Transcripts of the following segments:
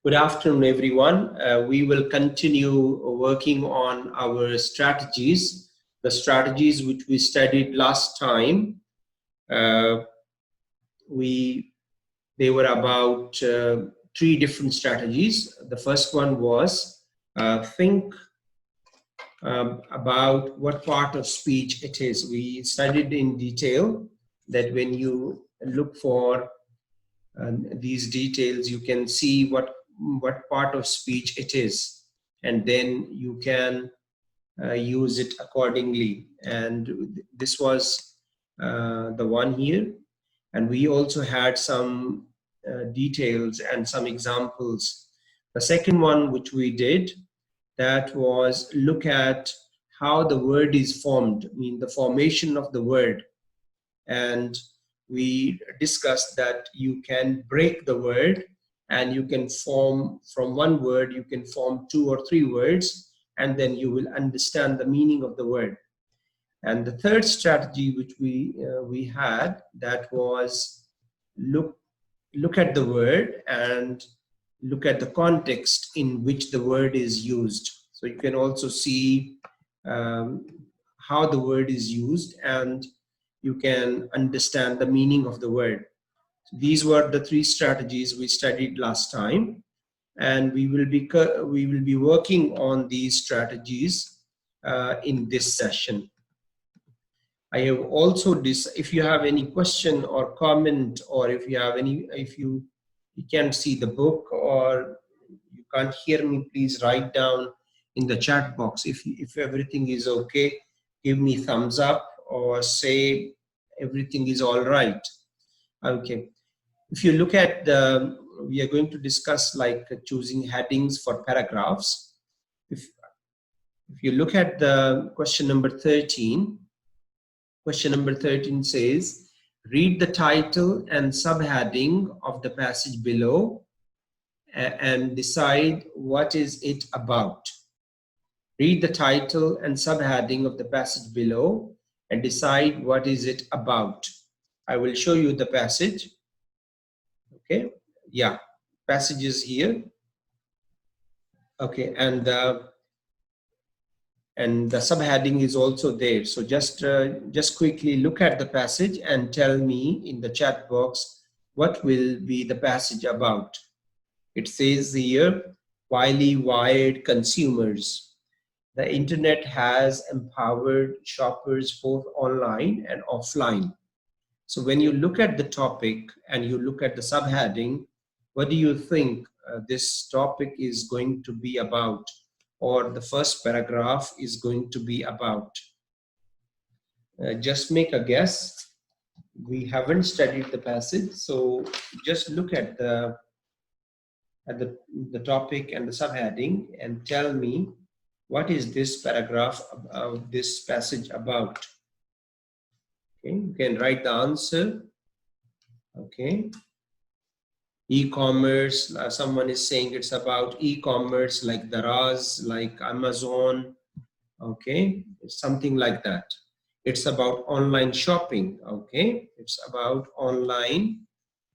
Good afternoon, everyone. We will continue working on our strategies, the strategies which we studied last time. Uh, they were about three different strategies. The first one was think about what part of speech it is. We studied in detail that when you look for these details, you can see what part of speech it is, and then you can use it accordingly. And this was the one here. And we also had some details and some examples. The second one which we did, that was look at how the word is formed, I mean the formation of the word. And we discussed that you can break the word and you can form from one word, you can form 2 or 3 words, and then you will understand the meaning of the word. And the third strategy which we had, that was look at the word and look at the context in which the word is used. So you can also see how the word is used, and you can understand the meaning of the word. So these were the 3 strategies we studied last time, and we will be working on these strategies in this session. I have also if you have any question or comment, or if you can't see the book or you can't hear me, please write down in the chat box. If everything is okay, give me thumbs up or say everything is all right. Okay. If you look at we are going to discuss like choosing headings for paragraphs. If you look at the question number 13, question number 13 says, read the title and subheading of the passage below and decide what is it about. Read the title and subheading of the passage below and decide what is it about. I will show you the passage. Okay, yeah, passage is here. Okay, and the subheading is also there. So just quickly look at the passage and tell me in the chat box what will be the passage about. It says here, wily wired consumers. The internet has empowered shoppers both online and offline. So when you look at the topic and you look at the subheading, what do you think this topic is going to be about, or the first paragraph is going to be about? Just make a guess. We haven't studied the passage, so just look at the topic and the subheading and tell me what is this paragraph of this passage about. Okay, you can write the answer. Okay, e-commerce, someone is saying it's about e-commerce, like Daraz, like Amazon. Okay, it's something like that. It's about online shopping. Okay, it's about online.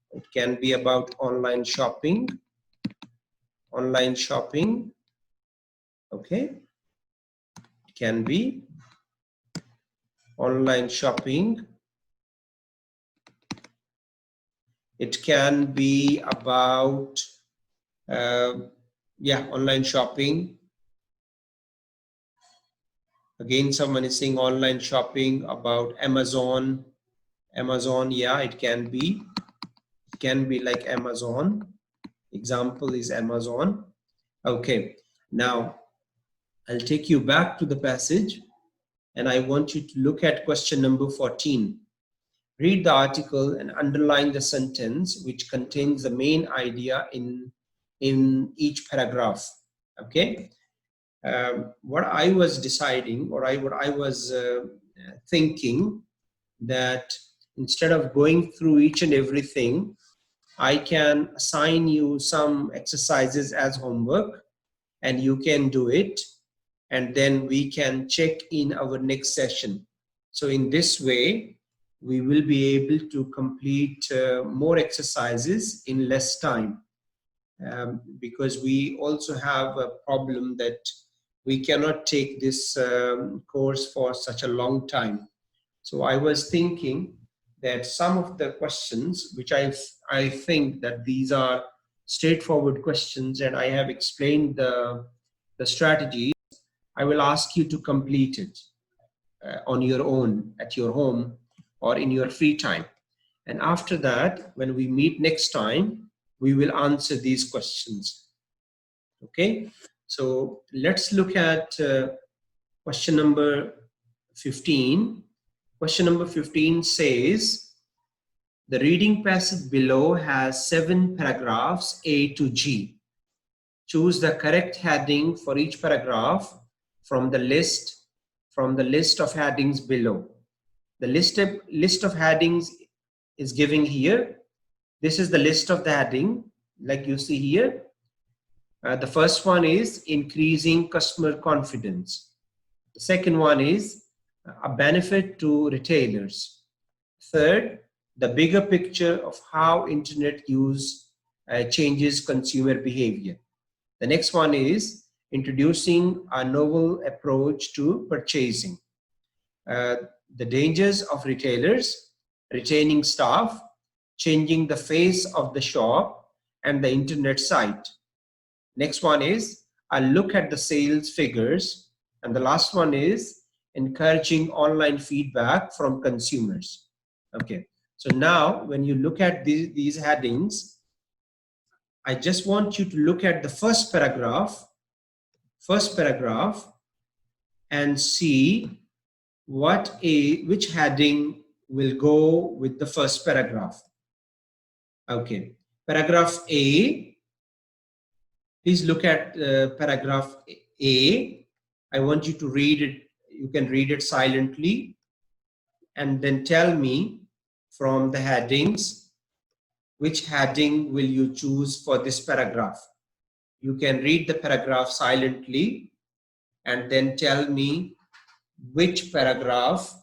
It can be about online shopping. Online shopping. Okay, it can be online shopping. It can be about online shopping. Again, someone is saying online shopping about Amazon. Amazon, yeah, it can be. It can be like Amazon. Example is Amazon. Okay, now I'll take you back to the passage and I want you to look at question number 14. Read the article and underline the sentence which contains the main idea in each paragraph. Okay. What I was deciding, or what I was thinking, that instead of going through each and everything, I can assign you some exercises as homework and you can do it, and then we can check in our next session. So in this way, we will be able to complete more exercises in less time. because we also have a problem that we cannot take this course for such a long time. So I was thinking that some of the questions, which I think that these are straightforward questions, and I have explained the strategy, I will ask you to complete it on your own at your home or in your free time. And after that, when we meet next time, we will answer these questions. Okay, so let's look at question number 15. Question number 15 says, the reading passage below has 7 paragraphs A to G. Choose the correct heading for each paragraph from the list of headings below. The list of headings is given here. This is the list of the heading, like you see here. The first one is increasing customer confidence. The second one is a benefit to retailers. Third, the bigger picture of how internet use changes consumer behavior. The next one is introducing a novel approach to purchasing. The dangers of retailers, retaining staff, changing the face of the shop and the internet site. Next one is a look at the sales figures. And the last one is encouraging online feedback from consumers. Okay, so now when you look at these headings, I just want you to look at the first paragraph and see which heading will go with the first paragraph. Okay, paragraph A, please look at paragraph A. I want you to read it. You can read it silently and then tell me from the headings, which heading will you choose for this paragraph? You can read the paragraph silently and then tell me which paragraph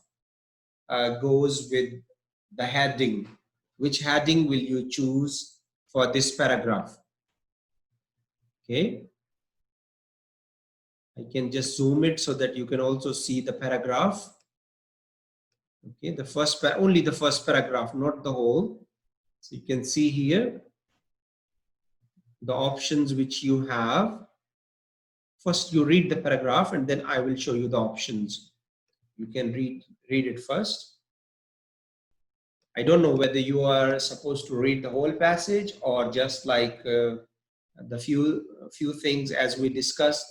goes with the heading. Which heading will you choose for this paragraph? Okay. I can just zoom it so that you can also see the paragraph. Okay, only the first paragraph, not the whole. So you can see here the options which you have. First, you read the paragraph and then I will show you the options. You can read it first. I don't know whether you are supposed to read the whole passage or just like the few things as we discussed,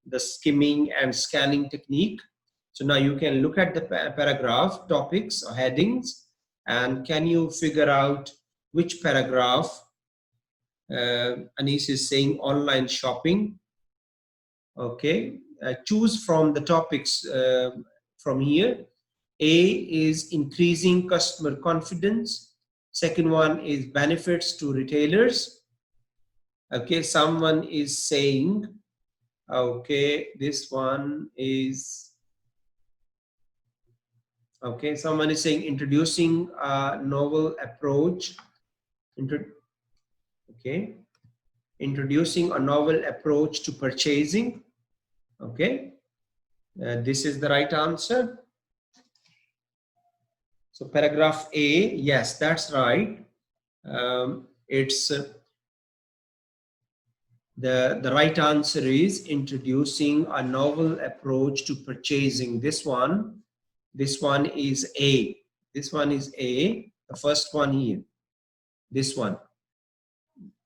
the skimming and scanning technique. So now you can look at the paragraph topics or headings, and can you figure out which paragraph Anis is saying online shopping. Okay, choose from the topics from here. A is increasing customer confidence. Second one is benefits to retailers. Okay, someone is saying, okay, this one is, okay, someone is saying introducing a novel approach. Okay, introducing a novel approach to purchasing. Okay, this is the right answer. So paragraph A, yes, that's right. It's the right answer is introducing a novel approach to purchasing. This one is A. This one is A. The first one here. This one.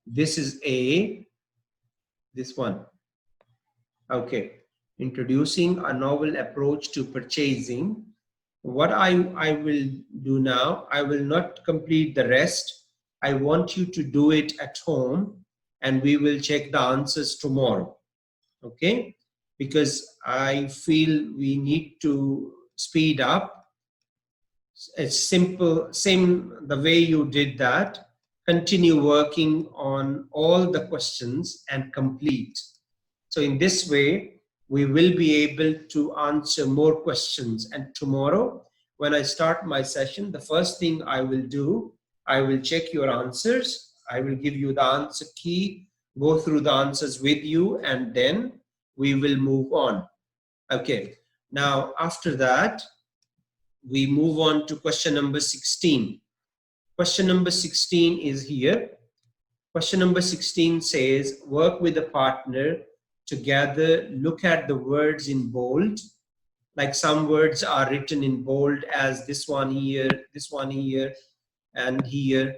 This is A. This one. Okay. Introducing a novel approach to purchasing. What I will do now, I will not complete the rest. I want you to do it at home and we will check the answers tomorrow. Okay? Because I feel we need to speed up. It's simple, same the way you did that. Continue working on all the questions and complete. So in this way, we will be able to answer more questions. And tomorrow, when I start my session, the first thing I will do, I will check your answers. I will give you the answer key, go through the answers with you, and then we will move on. Okay, now after that, we move on to question number 16. Question number 16 is here. Question number 16 says, work with a partner together, look at the words in bold. Like some words are written in bold as this one here, and here.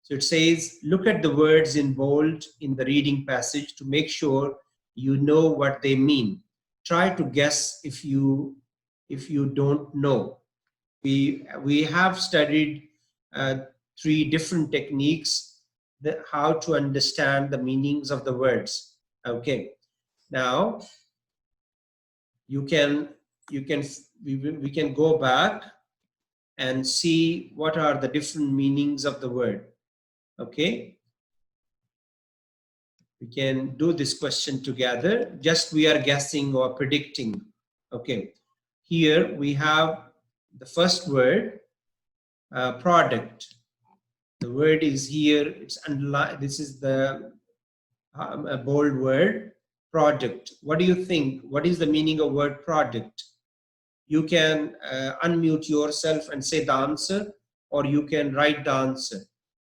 So it says, look at the words in bold in the reading passage to make sure you know what they mean. Try to guess if you don't know. We have studied 3 different techniques that how to understand the meanings of the words. Okay, now we can go back and see what are the different meanings of the word. Okay, we can do this question together. Just we are guessing or predicting. Okay, here we have the first word, product. The word is here. It's underlined. This is the a bold word, product. What do you think? What is the meaning of word product? You can unmute yourself and say the answer, or you can write the answer.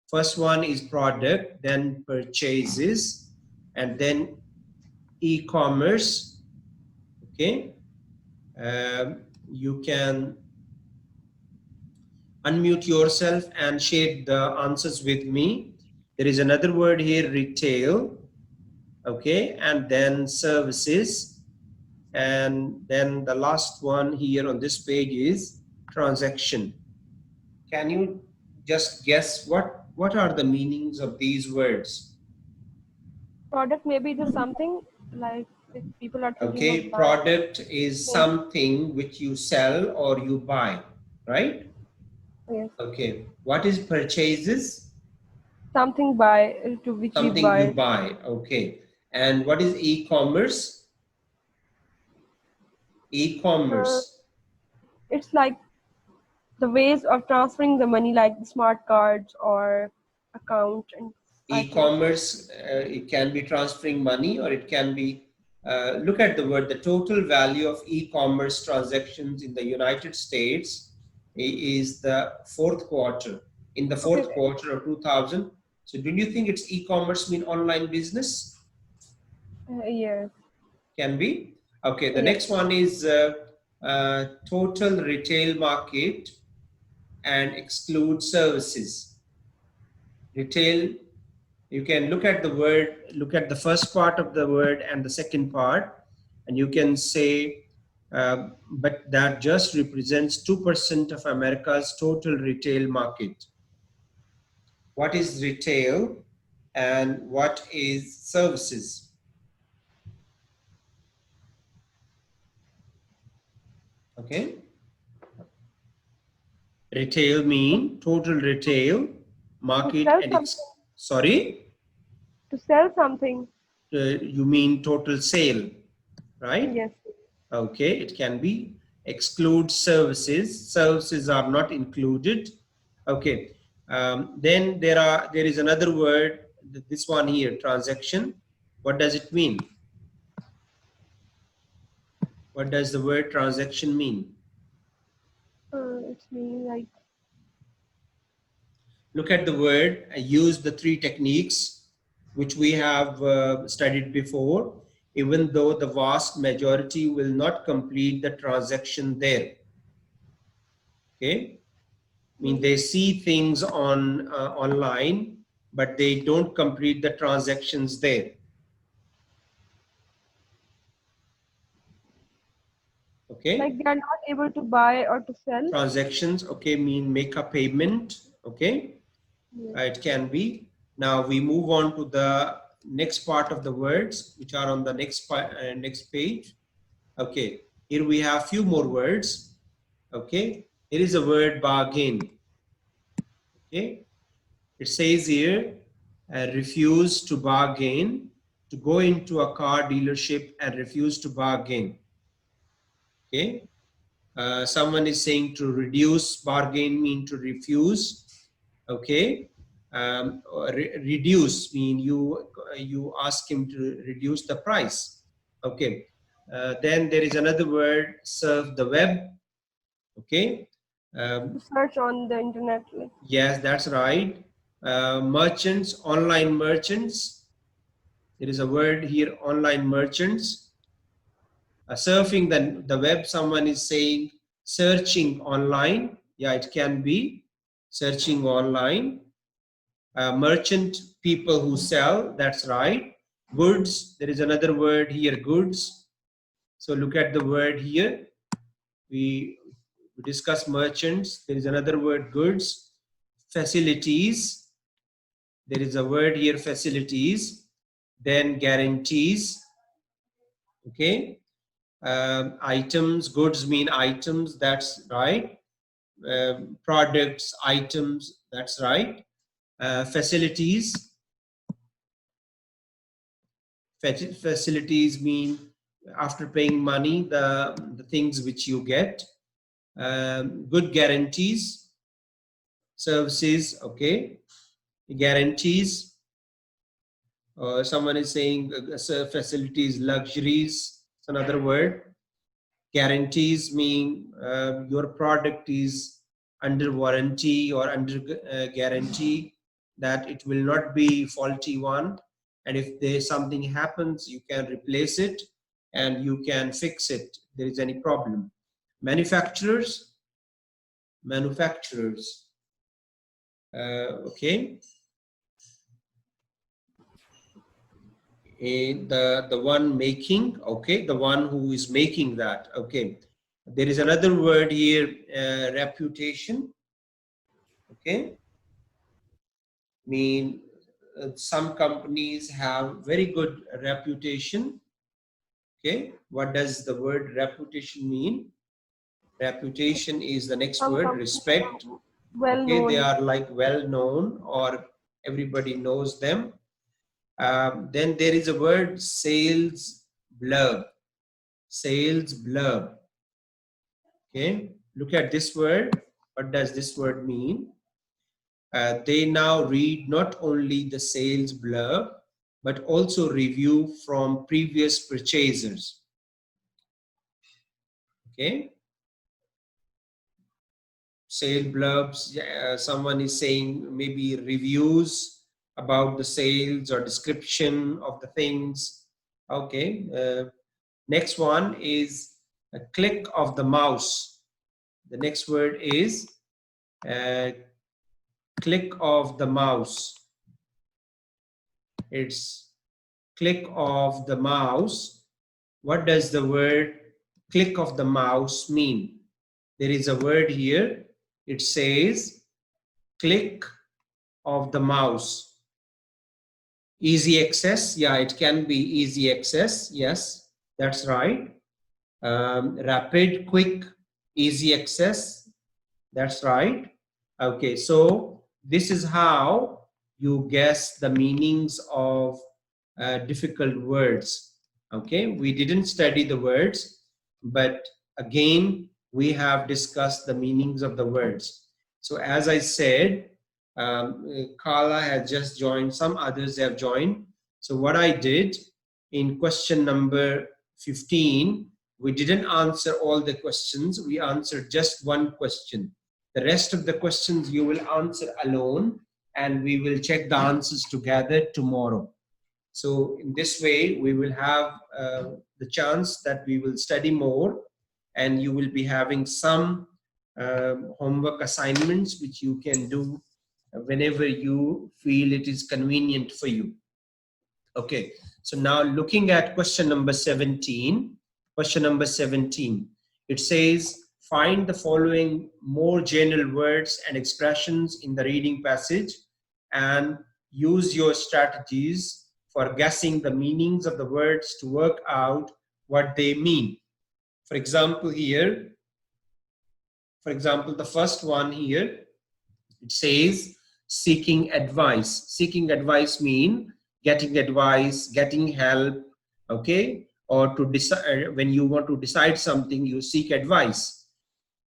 First one is product, then purchases, and then e-commerce. Okay, you can unmute yourself and share the answers with me. There is another word here, retail. Okay, and then services, and then the last one here on this page is transaction. Can you just guess what are the meanings of these words? Product, maybe it is something like if people are thinking Okay, of product is something which you sell or you buy, right? yes, Okay, what is purchases? something by to which we Something you buy. buy. Okay, and what is e-commerce? Uh, E-commerce. it's like the ways of transferring the money, like the smart cards or account, and I think E-commerce, it can be transferring money, or it can be, look at the word, the total value of e-commerce transactions in the United States is the fourth quarter, in the okay. fourth quarter of 2000. So do you think it's e-commerce mean online business? Yes, Can be. Okay, the yes. next one is total retail market and exclude services. Retail, you can look at the word, look at the first part of the word and the second part, and you can say, but that just represents 2% of America's total retail market. What is retail and what is services? Okay, retail mean total retail To market sell and something. sorry, To sell something. you mean total sale, right? Yes. Okay, it can be. Exclude services. Services are not included. Okay. Then there is another word, this one here, transaction. What does it mean? What does the word transaction mean? It's meaning like Look at the word. I use the 3 techniques which we have studied before, even though the vast majority will not complete the transaction there. Okay. I mean, they see things on online, but they don't complete the transactions there. like Okay, they are not able to buy or to sell. transactions. Okay, mean make a payment. Okay, Yes. it can be. Now we move on to the next part of the words, which are on the next page. Okay, here we have few more words. Okay, here is a word bargain. Okay, it says here, refuse to bargain, to go into a car dealership and refuse to bargain. Okay. Someone is saying to reduce, bargain mean to refuse. Okay. Reduce mean you ask him to reduce the price. Okay. Then there is another word, surf the web. Okay. To search on the internet. Like. Yes, that's right. Merchants, online merchants. There is a word here, online merchants. Surfing the web, someone is saying searching online. Yeah, it can be searching online. Merchant, people who sell, that's right. Goods, there is another word here, goods. So look at the word here. We discuss merchants. There is another word, goods. Facilities, there is a word here, facilities. Then guarantees. Okay. Items, goods mean items, that's right. Products, items, that's right. Facilities, facilities mean after paying money, the things which you get. Good guarantees, services, okay. Guarantees, someone is saying facilities, luxuries, it's another word. Guarantees mean your product is under warranty or under guarantee, that it will not be faulty one, and if there's something happens, you can replace it and you can fix it if there is any problem. Manufacturers, okay. The one making, okay, the one who is making that, okay. There is another word here, reputation, okay. Mean some companies have very good reputation, okay. What does the word reputation mean? Reputation is the next Some word, companies respect, are well okay. They known. are like well known or everybody knows them. Then there is a word, sales blurb. Sales blurb. Okay, look at this word. What does this word mean? They now read not only the sales blurb, but also review from previous purchasers. Okay, sale blurbs, someone is saying maybe reviews about the sales or description of the things. Okay, next one is a click of the mouse. The next word is click of the mouse. It's click of the mouse. What does the word click of the mouse mean? There is a word here. It says click of the mouse. Easy access. Yeah, it can be easy access. Yes, that's right. Rapid, quick, easy access. That's right. Okay, so this is how you guess the meanings of difficult words. Okay, we didn't study the words, but again, we have discussed the meanings of the words. So as I said, Carla has just joined, some others have joined. So what I did in question number 15, we didn't answer all the questions, we answered just one question. The rest of the questions you will answer alone, and we will check the answers together tomorrow. So in this way, we will have the chance that we will study more, and you will be having some homework assignments which you can do whenever you feel it is convenient for you. Okay, so now looking at question number 17, it says, find the following more general words and expressions in the reading passage and use your strategies for guessing the meanings of the words to work out what they mean. For example, here, the first one here, it says seeking advice. Seeking advice mean getting advice, getting help, okay? Or to decide, when you want to decide something, you seek advice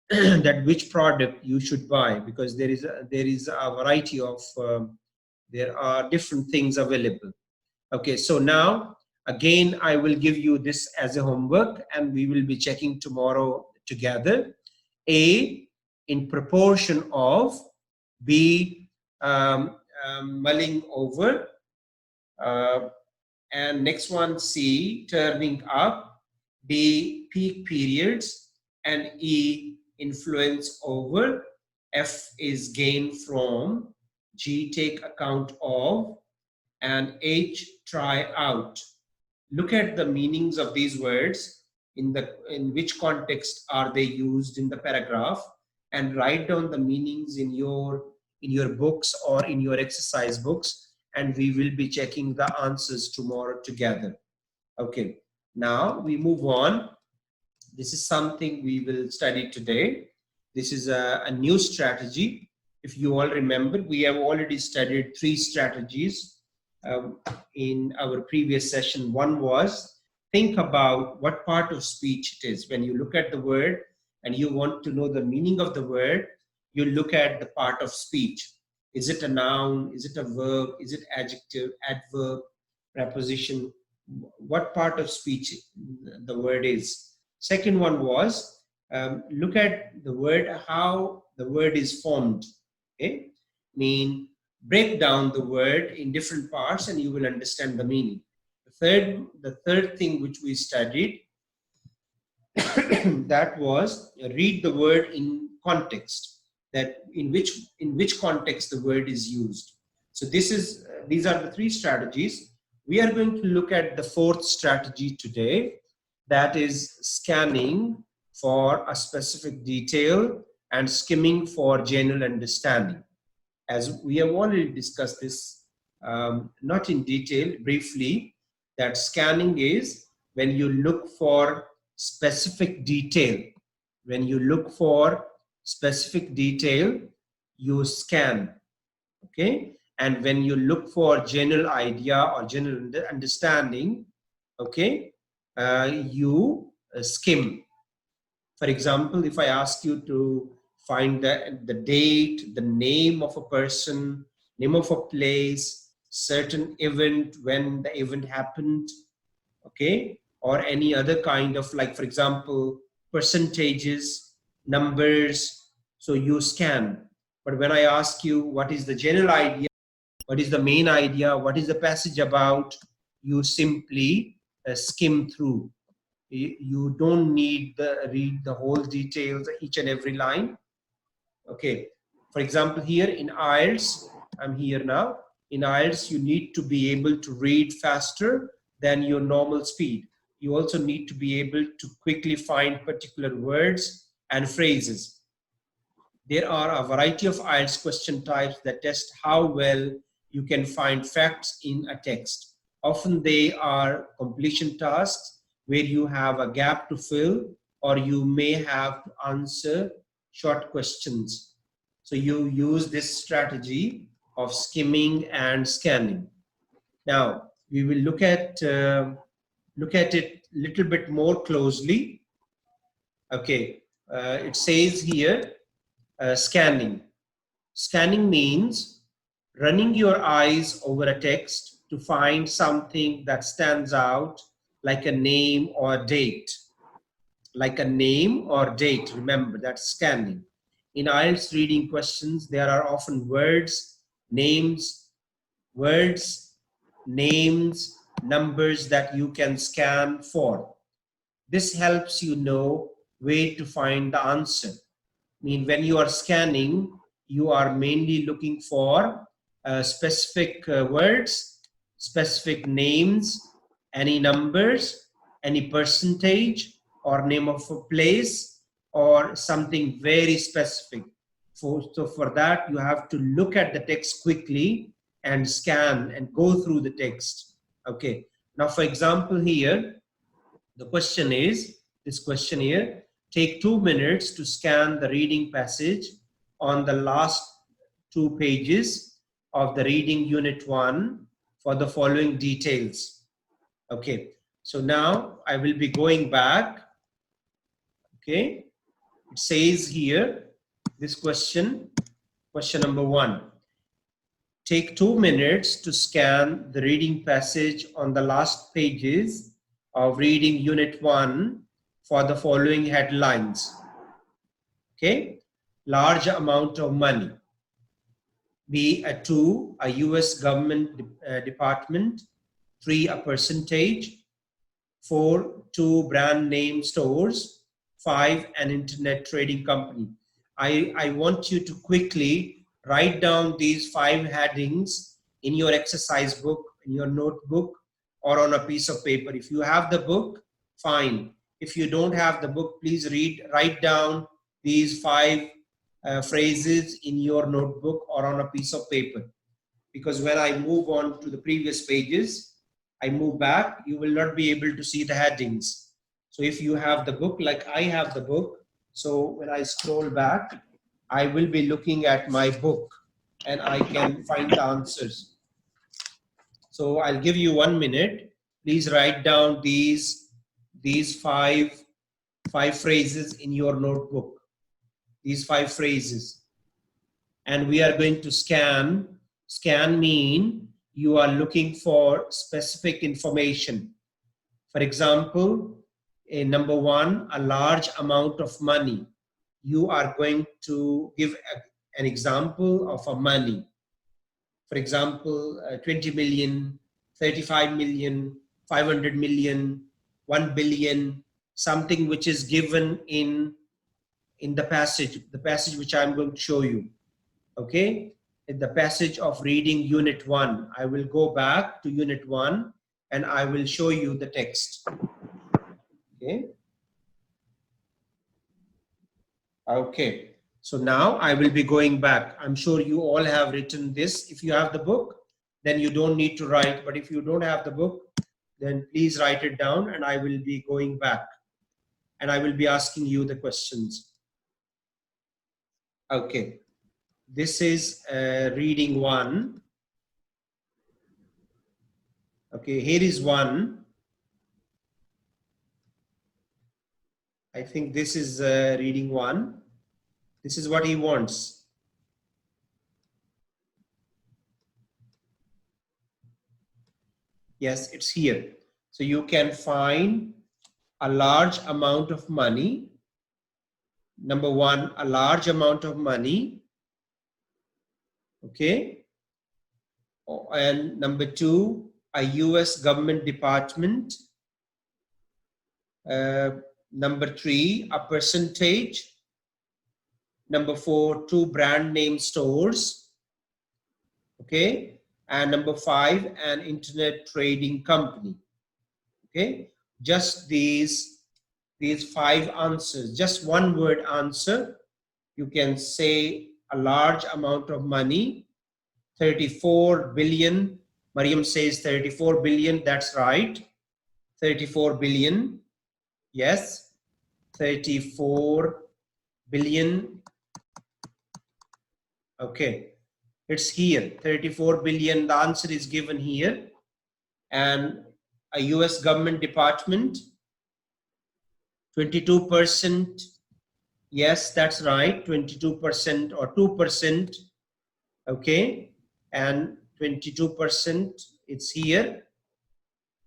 that which product you should buy, because there is a variety of There are different things available. Okay, so now again I will give you this as a homework and we will be checking tomorrow together. A, in proportion of. B, mulling over. And next one, C, turning up. D, peak periods. And E, influence over. F is gain from. G, take account of. And H, try out. Look at the meanings of these words, in which context are they used in the paragraph, and write down the meanings in your books or in your exercise books, and we will be checking the answers tomorrow together. Okay, now we move on. This is something we will study today. This is a new strategy. If you all remember, we have already studied 3 strategies in our previous session. One was, think about what part of speech it is. When you look at the word and you want to know the meaning of the word, you look at the part of speech. Is it a noun? Is it a verb? Is it adjective, adverb, preposition? What part of speech the word is? Second one was, look at the word, how the word is formed. Okay, break down the word in different parts and you will understand the meaning. The third thing which we studied that was read the word in context, that in which context the word is used. So these are the 3 strategies. We are going to look at the 4th strategy today, that is scanning for a specific detail and skimming for general understanding. As we have already discussed this, not in detail, briefly, that scanning is when you look for specific detail. When you look for specific detail, you scan, okay? And when you look for general idea or general understanding, okay, you skim. For example, if I ask you to find the date, the name of a person, name of a place, certain event, when the event happened, okay, or any other kind of, like, for example, percentages, numbers, so you scan. But when I ask you what is the general idea, what is the main idea, what is the passage about, you simply skim through. You don't need read the whole details, each and every line. Okay, for example, here in IELTS, I'm here now. In IELTS, you need to be able to read faster than your normal speed. You also need to be able to quickly find particular words and phrases. There are a variety of IELTS question types that test how well you can find facts in a text. Often they are completion tasks where you have a gap to fill, or you may have to answer short questions. So you use this strategy of skimming and scanning. Now we will look at it a little bit more closely. Okay, it says here scanning. Scanning means running your eyes over a text to find something that stands out, like a name or date. Like a name or date, remember, that's scanning. In IELTS reading questions, there are often words, names, numbers that you can scan for. This helps you know where to find the answer. When you are scanning, you are mainly looking for specific words, specific names, any numbers, any percentage, or name of a place, or something very specific. So for that, you have to look at the text quickly and scan and go through the text. Okay. Now, for example, here, the question is, this question here, take 2 minutes to scan the reading passage on the last 2 pages of the reading unit 1 for the following details. Okay, so now I will be going back. Okay, it says here, this question number 1. take 2 minutes to scan the reading passage on the last pages of reading unit 1 for the following headlines. Okay, large amount of money. B, a 2, a US government department. 3, a percentage. 4, 2 brand name stores. 5, an internet trading company. I want you to quickly write down these 5 headings in your exercise book, in your notebook, or on a piece of paper. If you have the book, fine. If you don't have the book, please write down these 5 phrases in your notebook or on a piece of paper. Because when I move on to the previous pages, I move back, you will not be able to see the headings. So if you have the book, like I have the book, so when I scroll back, I will be looking at my book and I can find the answers. So I'll give you 1 minute. Please write down these five phrases in your notebook. These 5 phrases. And we are going to scan. Scan mean you are looking for specific information. For example, in number 1, a large amount of money. You are going to give an example of a money. For example, 20 million, 35 million, 500 million, 1 billion, something which is given in the passage which I'm going to show you. Okay, in the passage of reading unit 1, I will go back to unit 1 and I will show you the text. Okay. Okay, so now I will be going back. I'm sure you all have written this. If you have the book, then you don't need to write. But if you don't have the book, then please write it down and I will be going back and I will be asking you the questions. Okay, this is reading 1. Okay, here is 1. I think this is reading 1. This is what he wants. Yes, it's here. So you can find a large amount of money. Number 1, a large amount of money. Okay. And number 2, a US government department. Number 3, a percentage. Number 4, 2 brand name stores. Okay. And number 5, an internet trading company. Okay. Just these 5 answers, just one word answer. You can say a large amount of money, 34 billion. Mariam says 34 billion. That's right. 34 billion. Yes. 34 billion. Okay. It's here. 34 billion. The answer is given here. And a US government department, 22%. Yes, that's right. 22% or 2%. Okay. And 22%, it's here.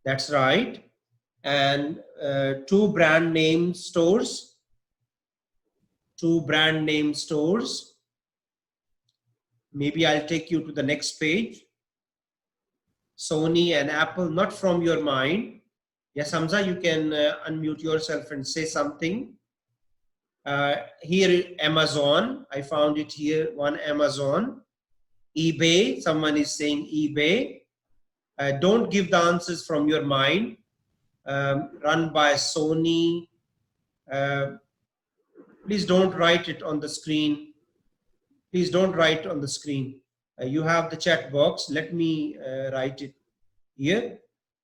That's right. And 2 brand name stores. 2 brand name stores. Maybe I'll take you to the next page. Sony and Apple, not from your mind. Yes, Hamza, you can unmute yourself and say something. Here, Amazon. I found it here. 1, Amazon. eBay. Someone is saying eBay. Don't give the answers from your mind. Run by Sony. Please don't write it on the screen. Please don't write on the screen. You have the chat box. Let me write it here.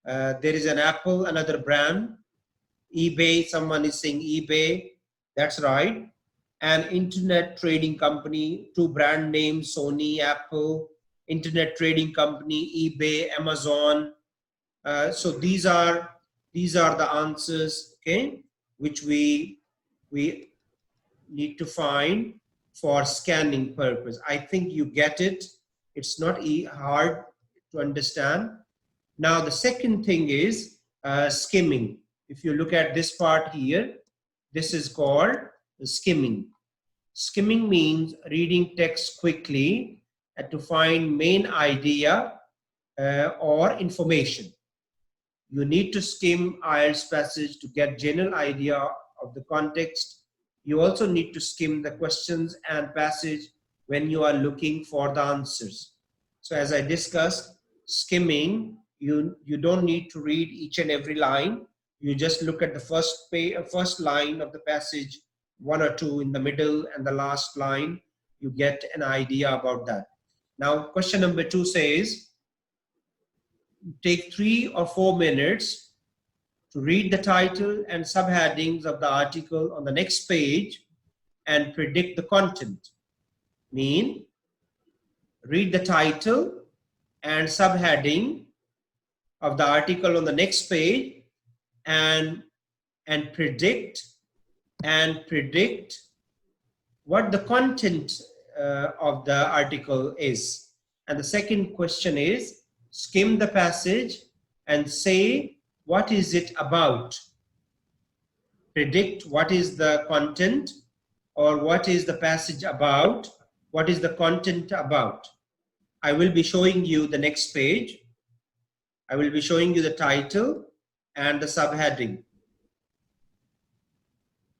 There is an Apple, another brand. eBay, someone is saying eBay. That's right. An internet trading company, 2 brand names, Sony, Apple, internet trading company, eBay, Amazon. So these are the answers, okay, which we need to find for scanning purpose. I think you get it. It's not hard to understand. Now, the second thing is skimming. If you look at this part here, this is called skimming. Skimming means reading text quickly to find main idea or information. You need to skim IELTS passage to get general idea of the context. You also need to skim the questions and passage when you are looking for the answers. So as I discussed, skimming, you don't need to read each and every line. You just look at the first line of the passage, one or two in the middle, and the last line. You get an idea about that. Now, question number 2 says, take 3 or 4 minutes to read the title and subheadings of the article on the next page and predict the content. Mean, read the title and subheading of the article on the next page and predict what the content of the article is. And the second question is, skim the passage and say what is it about. Predict what is the content, or what is the passage about, what is the content about. I will be showing you the next page. I will be showing you the title and the subheading.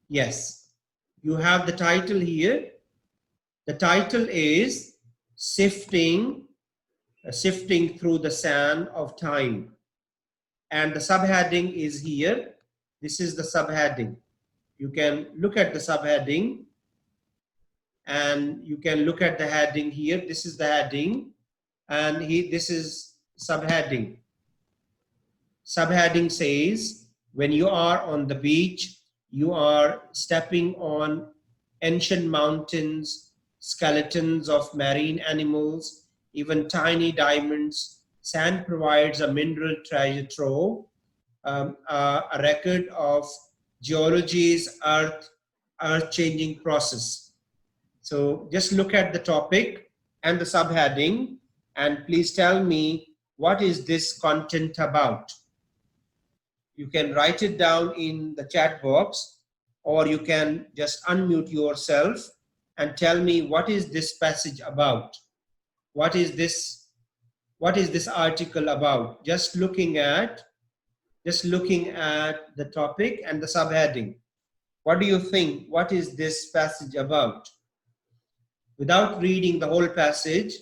Yes, you have the title here. The title is Sifting Through the Sand of Time. And the subheading is here. This is the subheading. You can look at the subheading and you can look at the heading here. This is the heading and this is subheading. Subheading says, when you are on the beach, you are stepping on ancient mountains, skeletons of marine animals, even tiny diamonds. Sand provides a mineral treasure trove, a record of geology's earth-changing process. So just look at the topic and the subheading and please tell me, what is this content about? You can write it down in the chat box, or you can just unmute yourself and tell me, what is this passage about? What is this article about? Just looking at the topic and the subheading. What do you think? What is this passage about? Without reading the whole passage,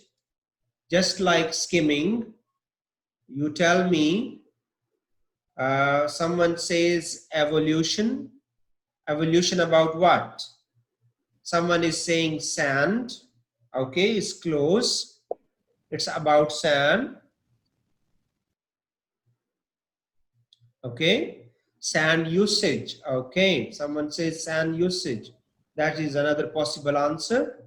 just like skimming, you tell me. Someone says evolution. Evolution about what? Someone is saying sand. Okay, it's close. It's about sand. Okay, sand usage. Okay, someone says sand usage. That is another possible answer.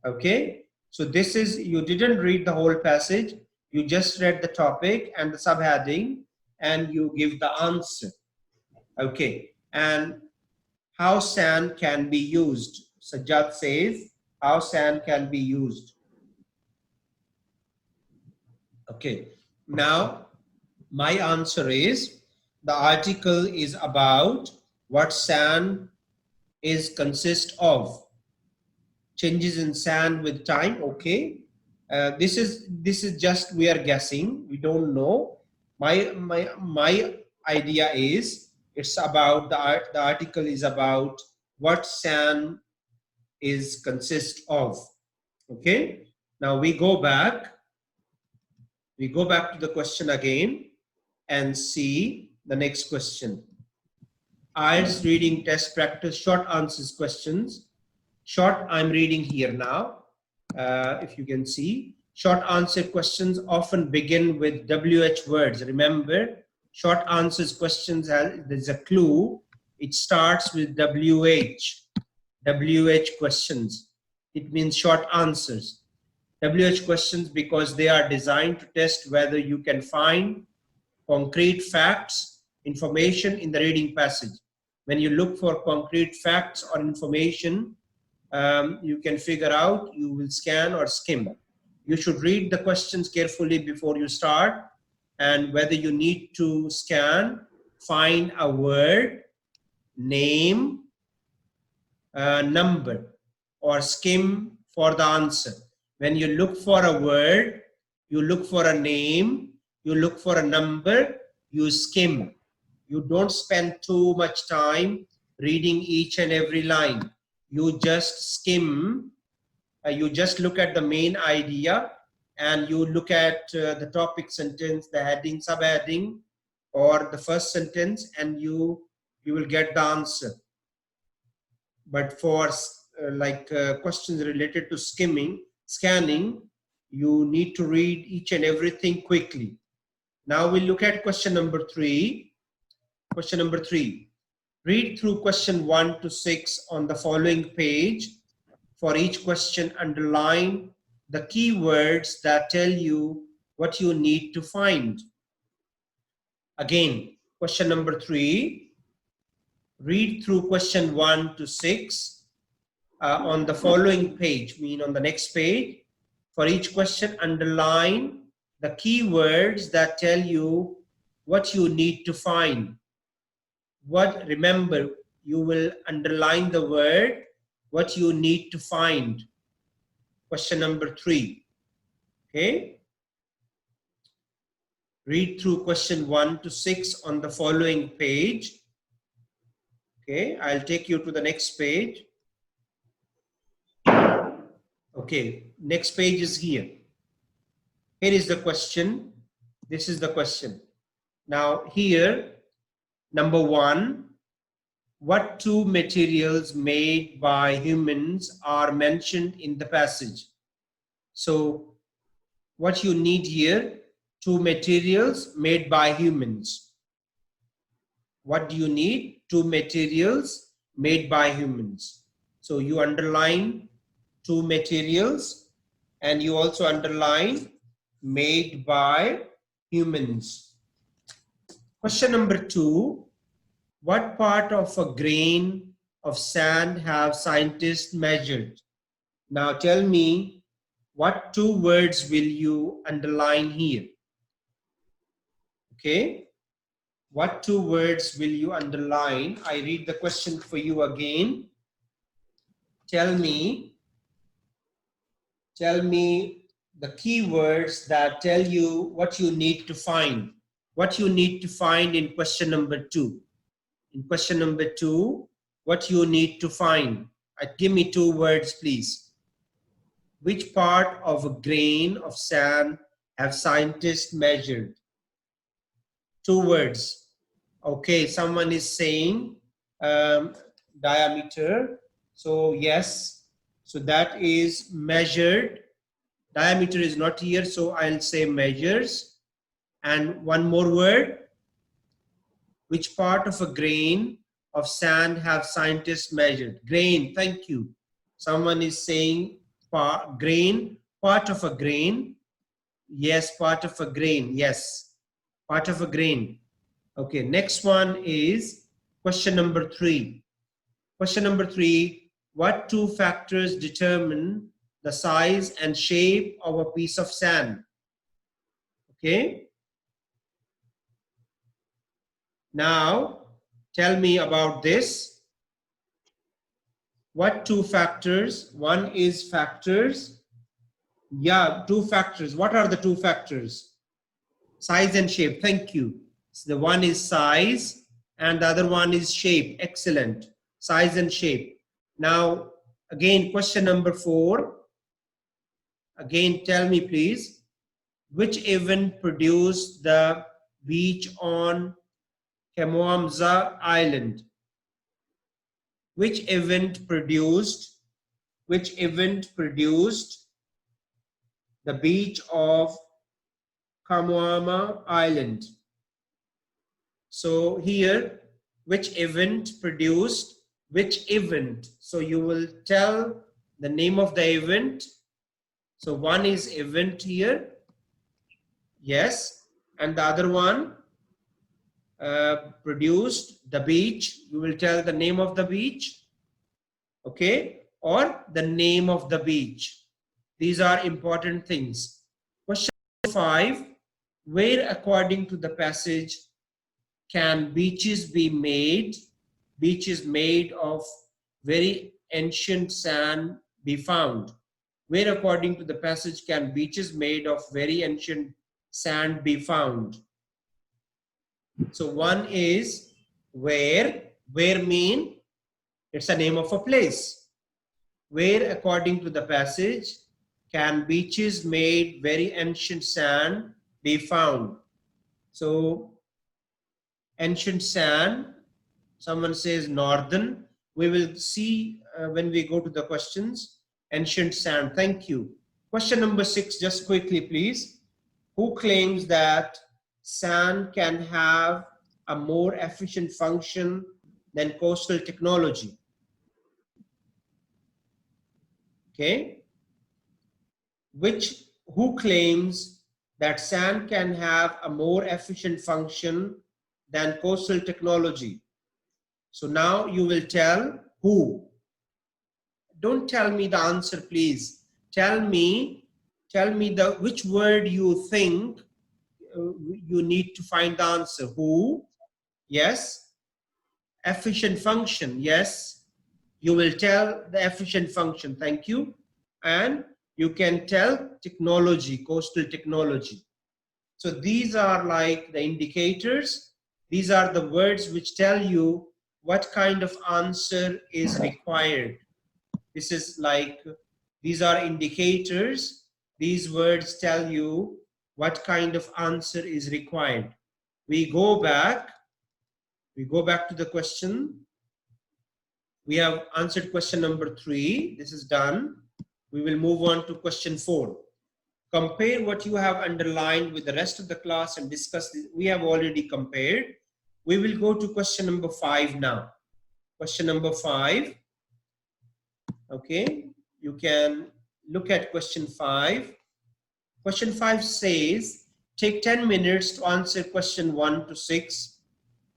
Okay, so this is, you didn't read the whole passage. You just read the topic and the subheading and you give the answer. Okay, and how sand can be used? Sajjad says, how sand can be used. Okay, now my answer is, the article is about what sand is consist of. Changes in sand with time. Okay, this is just, we are guessing, we don't know. My idea is, it's about the article is about what sand is consist of. Okay, now we go back to the question again and see the next question. IELTS reading test practice short answers questions. Short, I'm reading here now. If you can see, short answer questions often begin with WH words. Remember, short answers questions, there's a clue. It starts with WH questions. It means short answers. WH questions because they are designed to test whether you can find concrete facts, information in the reading passage. When you look for concrete facts or information, you can figure out, you will scan or skim. You should read the questions carefully before you start, and whether you need to scan, find a word, name, number, or skim for the answer. When you look for a word, you look for a name, you look for a number, you skim. You don't spend too much time reading each and every line. You just skim, you just look at the main idea, and you look at the topic sentence, the heading, subheading, or the first sentence, and you will get the answer. But for questions related to scanning, you need to read each and everything quickly. Now we'll look at question number 3. Question number 3. Read through question 1 to 6 on the following page. For each question, underline the keywords that tell you what you need to find. Again, question number 3. Read through question 1 to 6 on the following page, mean on the next page. For each question, underline the keywords that tell you what you need to find. Remember, you will underline the word, what you need to find. Question number 3. Okay. Read through question 1 to 6 on the following page. Okay, I'll take you to the next page. Okay, next page is here. Here is the question. This is the question. Now here, number 1, what 2 materials made by humans are mentioned in the passage? So what you need here, 2 materials made by humans. What do you need? 2 materials made by humans. So you underline 2 materials, and you also underline made by humans. Question number 2. What part of a grain of sand have scientists measured? Now tell me, what 2 words will you underline here? Okay. What 2 words will you underline? I read the question for you again. Tell me the keywords that tell you what you need to find. What you need to find in question number 2. In question number 2, what you need to find. Give me 2 words, please. Which part of a grain of sand have scientists measured? 2 words. Okay, someone is saying diameter. So yes, so that is measured. Diameter is not here, so I'll say measures. And one more word. Which part of a grain of sand have scientists measured? Grain, thank you. Someone is saying grain, part of a grain. Yes, part of a grain. Yes, part of a grain. Okay, next one is question number 3. Question number 3, what 2 factors determine the size and shape of a piece of sand? Okay. Now, tell me about this. What 2 factors? One is factors. Yeah, 2 factors. What are the 2 factors? Size and shape. Thank you. So the one is size and the other one is shape. Excellent. Size and shape. Now, again, question number 4. Again, tell me, please. Which event produced the beach on Kamoamza Island? Which event produced the beach of Kamoama Island? So here, which event produced which event? So you will tell the name of the event. So one is event here. Yes. And the other one produced the beach. You will tell the name of the beach. Okay. Or the name of the beach. These are important things. Question 5, where according to the passage can beaches be made? Beaches made of very ancient sand be found? Where according to the passage can beaches made of very ancient sand be found? So one is where. Where mean it's a name of a place. Where according to the passage can beaches made very ancient sand be found? So ancient sand, someone says northern. We will see when we go to the questions. Ancient sand, thank you. Question number 6, just quickly please. Who claims that sand can have a more efficient function than coastal technology? Okay. Who claims that sand can have a more efficient function than coastal technology? So now you will tell who. Don't tell me the answer, please. Tell me the which word you think you need to find the answer. Who? Yes. Efficient function. Yes. You will tell the efficient function. Thank you. And you can tell technology, coastal technology. So these are like the indicators. These are the words which tell you what kind of answer is required. This is like, these are indicators. These words tell you what kind of answer is required. We go back to the question. We have answered question number 3. This is done. We will move on to question 4. Compare what you have underlined with the rest of the class and discuss this. We have already compared. We will go to question number 5 now. Question number 5. Okay, you can look at question 5. Question 5 says, take 10 minutes to answer question 1 to 6.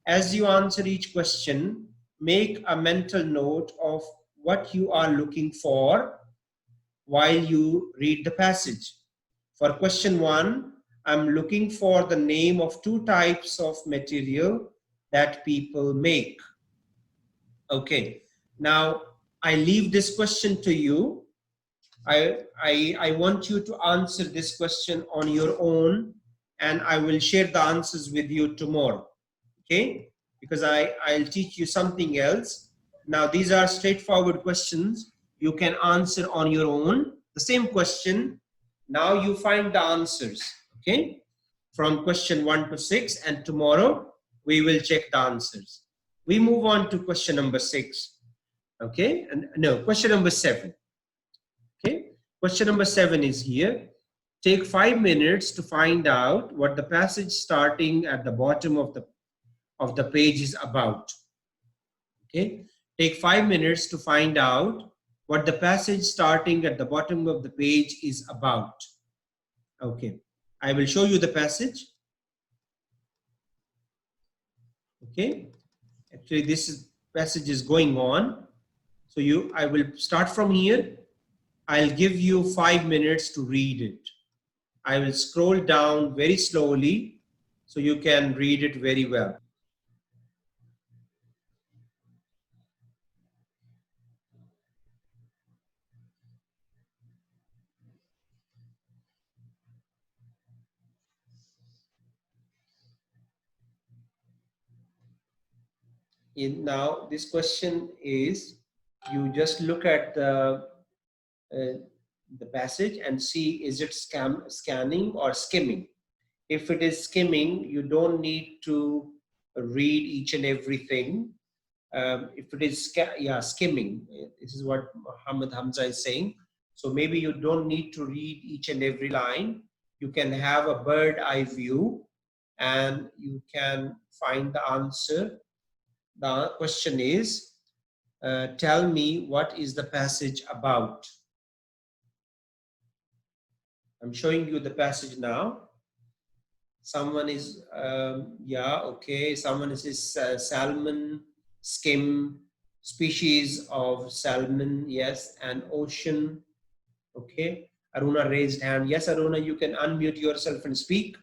As you answer each question, make a mental note of what you are looking for while you read the passage. For question 1, I'm looking for the name of 2 types of material that people make. Okay, now I leave this question to you. I want you to answer this question on your own, and I will share the answers with you tomorrow. Okay, because I'll teach you something else. Now these are straightforward questions. You can answer on your own. The same question. Now you find the answers. Okay, from question 1 to 6, and tomorrow we will check the answers. We move on to question number 6. Okay, and no, question number 7. Okay, question number 7 is here. Take 5 minutes to find out what the passage starting at the bottom of the page is about. Okay, take 5 minutes to find out what the passage starting at the bottom of the page is about. Okay, I will show you the passage. Okay, actually this passage is going on. So I will start from here. I'll give you 5 minutes to read it. I will scroll down very slowly so you can read it very well. Now this question is, you just look at the passage and see, is it scanning or skimming? If it is skimming, you don't need to read each and everything. If it is skimming, this is what Muhammad Hamza is saying. So maybe you don't need to read each and every line. You can have a bird eye view and you can find the answer. The question is, tell me what is the passage about. I'm showing you the passage now. Someone is, okay. Someone is salmon, skim, species of salmon, yes, and ocean. Okay. Aruna raised hand. Yes, Aruna, you can unmute yourself and speak.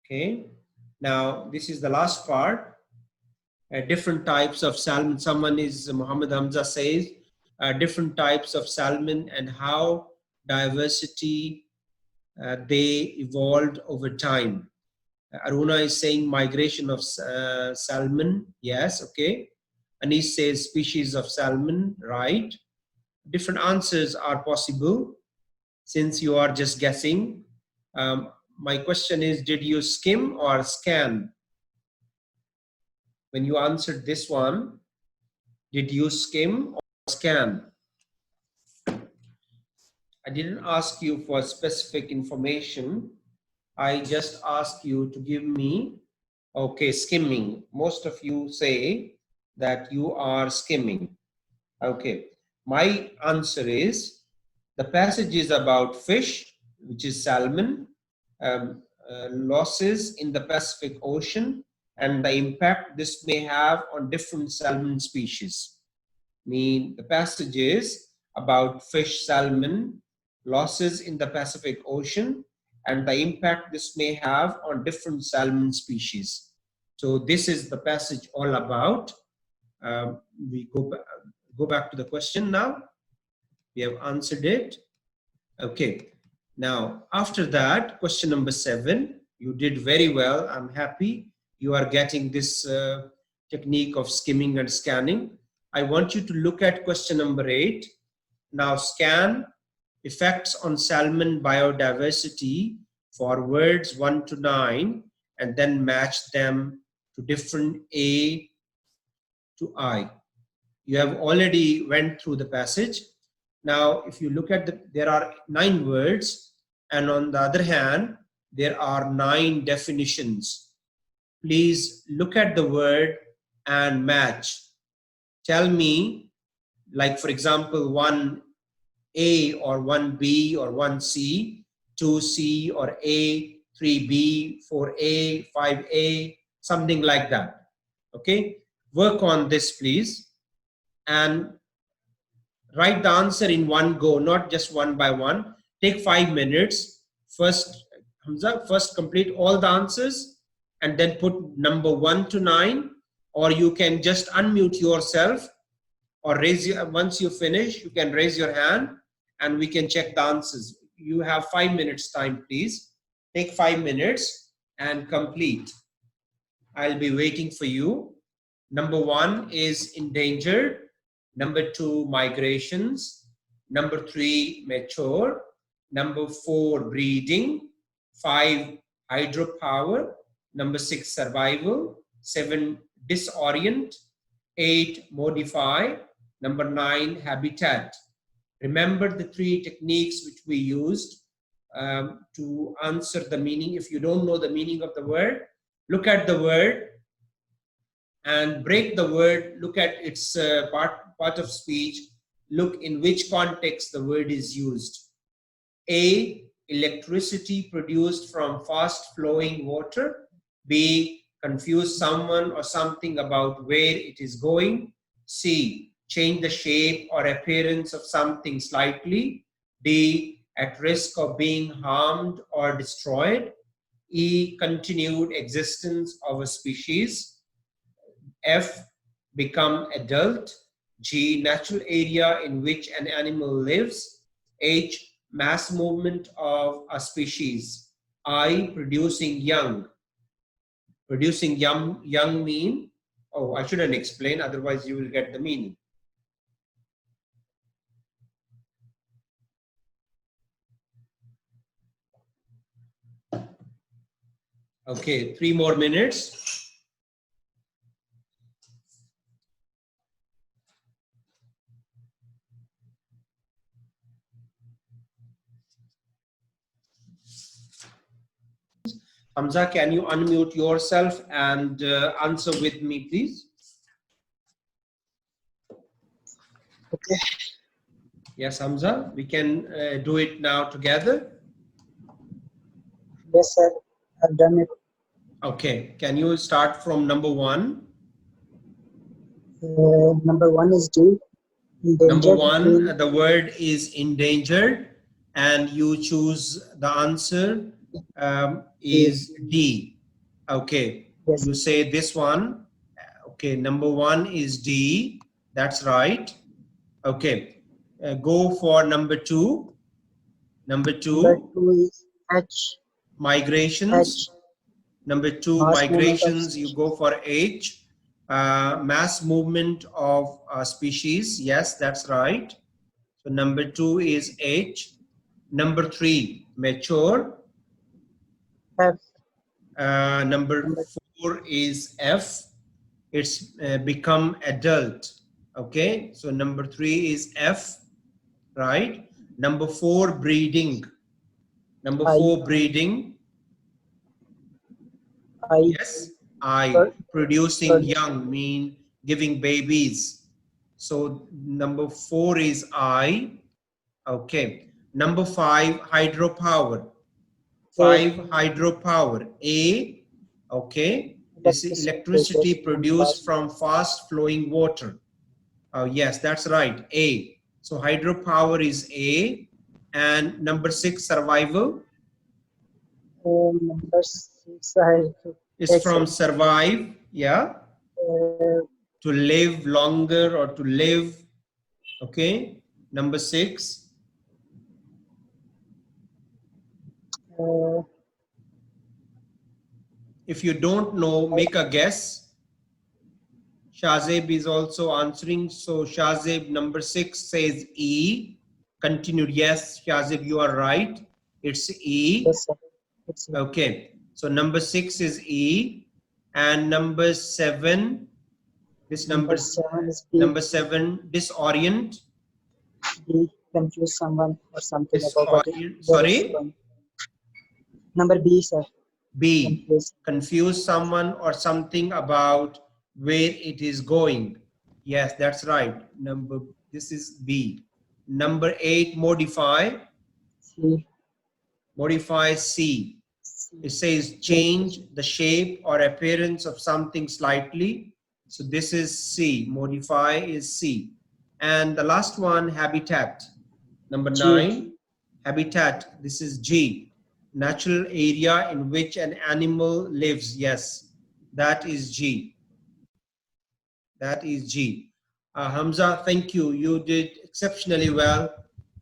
Okay. Now, this is the last part. Different types of salmon. Someone is, Muhammad Hamza says, different types of salmon and how diversity they evolved over time. Aruna is saying migration of salmon. Yes, okay. Anis says species of salmon, right. Different answers are possible since you are just guessing. My question is, did you skim or scan? When you answered this one, did you skim or scan? I didn't ask you for specific information. I just asked you to give me, okay, skimming. Most of you say that you are skimming. Okay, my answer is the passage is about fish, which is salmon, losses in the Pacific Ocean, and the impact this may have on different salmon species. The passage is about fish, salmon, losses in the Pacific Ocean, and the impact this may have on different salmon species. So this is the passage all about. We go back to the question now. We have answered it. Okay. Now, after that, question number 7, you did very well. I'm happy you are getting this technique of skimming and scanning. I want you to look at question number 8. Now, scan effects on salmon biodiversity for words 1 to 9 and then match them to different A to I. You have already went through the passage. Now, if you look at there are 9 words, and on the other hand, there are 9 definitions. Please look at the word and match. Tell me, like for example, 1A or 1B or 1C, 2C or A, 3B, 4A, 5A, something like that. Okay, work on this, please, and write the answer in one go, not just one by one. Take 5 minutes. First, Hamza, first complete all the answers and then put number 1 to 9, or you can just unmute yourself or raise your, once you finish, you can raise your hand and we can check the answers. You have 5 minutes time, please. Take 5 minutes and complete. I'll be waiting for you. Number 1 is endangered. Number 2, migrations. Number 3, mature. Number 4, breeding. 5, hydropower. Number 6, survival. 7, disorient. 8, modify. Number 9, habitat. Remember the 3 techniques which we used to answer the meaning. If you don't know the meaning of the word, look at the word and break the word, look at its part of speech, look in which context the word is used. A, electricity produced from fast flowing water. B, confuse someone or something about where it is going. C, change the shape or appearance of something slightly. D, at risk of being harmed or destroyed. E, continued existence of a species. F, become adult. G, natural area in which an animal lives. H, mass movement of a species. I, producing young. Producing young mean, oh, I shouldn't explain, otherwise you will get the meaning. Okay, 3 more minutes. Hamza, can you unmute yourself and answer with me, please? Okay. Yes, Hamza, we can do it now together. Yes, sir. I've done it. Okay, can you start from number 1? Number 1 is D. Number Endangered one, green the word is endangered, and you choose the answer tree. is D. Okay, Yes. you say this one. Okay, number one is D. That's right. Okay, go for number two. Number Number two, two is H. migrations. H. Number two, Mass movement of migrations, you go species. for H. Mass movement of species. Yes, that's right. So number two is H. Number three, mature. F. Number Number four is F. It's become adult. Okay, so number three is F, right? Number four, breeding. Number I. four, breeding. I. Yes, I. Pro- Producing produce. young mean giving babies. So number four is I. Okay. Number five, hydropower. A. Five, hydropower. A. Okay. Is Electricity electricity produced from produced fast. from fast flowing water. Oh, yes, that's right. A. So hydropower is A. And number six, survival Number six. I. is X. from survive. Yeah. Uh, To live longer or to live. Okay. Number six. uh, If you don't know, I. make a guess. Shazeb is also answering. So Shazeb, number six says E. Continued. Yes, Shazeb, you are right. It's E. Yes, sir. It's Okay. So number six is E. And number seven, this number seven is B. number seven, disorient. B. Confuse someone or something about what Disorient. where it's Sorry. going. Number B, sir. B, Confuse. confuse someone or something about where it is going. Yes, that's right. This is B. Number eight, modify. C. Modify C. C. It says Change. change the shape or appearance of something slightly. So this is C. Modify is C. And the last one, habitat. Number G. nine, habitat. This is G. Natural area in which an animal lives. Yes, that is G. That is G. Hamza, thank you. You did exceptionally well.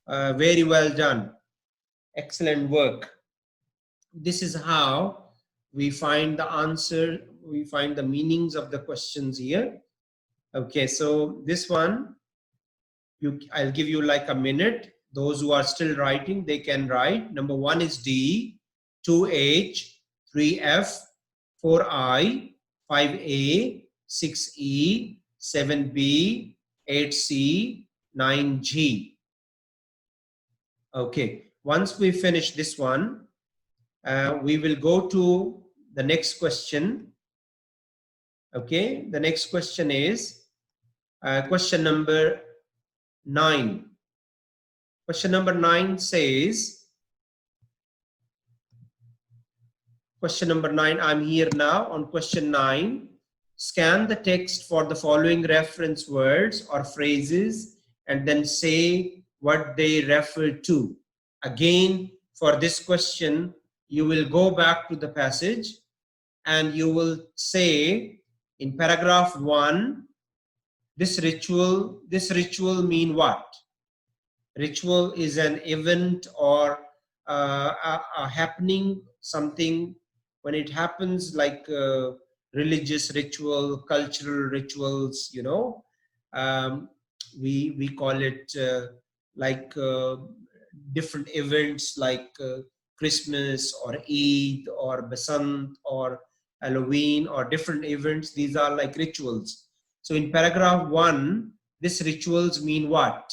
Very well done. Excellent work. This is how we find the answer. We find the meanings of the questions here. Okay, so this one, I'll give you like a minute. Those who are still writing, they can write. Number one is D, 2H, 3F, 4I, 5A, 6E, 7B, 8C, 9G. Okay, once we finish this one, we will go to the next question. Okay, the next question is question number 9. Question number 9 says, question number 9, I'm here now on question 9. Scan the text for the following reference words or phrases and then say what they refer to. Again, for this question, you will go back to the passage and you will say in paragraph 1, this ritual mean what? Ritual is an event or a happening, something when it happens, like religious ritual, cultural rituals, you know. We call it like different events like Christmas or Eid or Basant or Halloween or different events. These are like rituals. So in paragraph 1, these rituals mean what?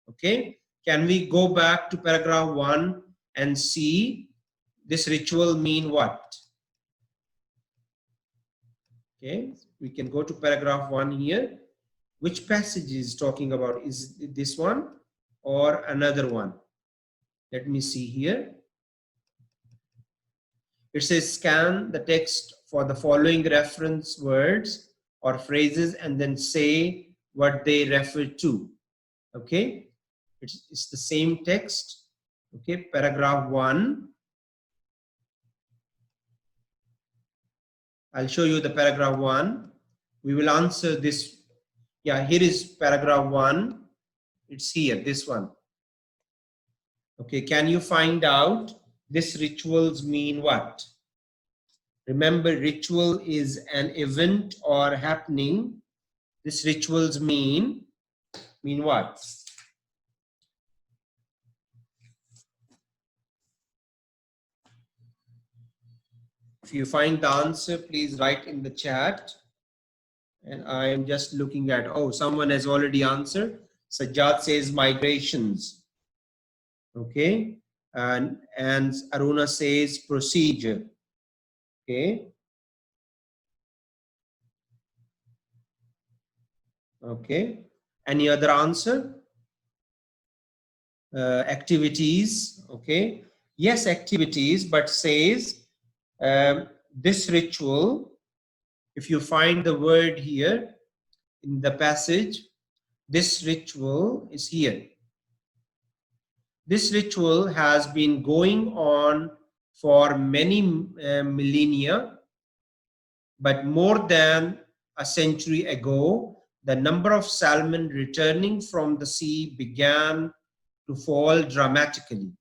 Okay, can we go back to paragraph 1 and see this ritual mean what? Okay, we can go to paragraph 1 here. Which passage is talking about? Is it this one or another one? Let me see here. It says scan the text for the following reference words or phrases and then say what they refer to. Okay, it's the same text. Okay, paragraph 1. I'll show you the paragraph 1. We will answer this. Yeah, here is paragraph 1. It's here, this one. Okay, can you find out this rituals mean what? Remember, ritual is an event or happening. This rituals mean what? If you find the answer, please write in the chat. And I am just looking at, oh, someone has already answered. Sajjad says migrations. Okay. And Aruna says procedure. Okay. Okay. Any other answer? Activities. Okay. Yes, activities, but says this ritual, if you find the word here in the passage, this ritual is here. This ritual has been going on for many millennia, but more than a century ago, the number of salmon returning from the sea began to fall dramatically.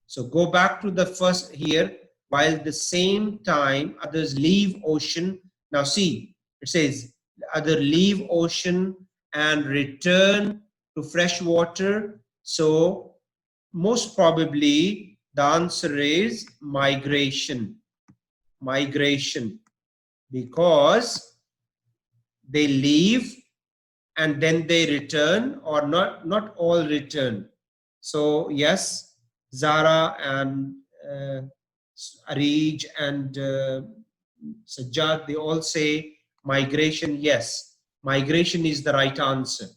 So go back to the first here, while at the same time others leave ocean. Now see, it says other leave ocean and return to fresh water. So most probably the answer is migration. Migration, because they leave and then they return, or not all return. So yes, Zara and Arij and Sajjad, they all say migration. Yes, migration is the right answer.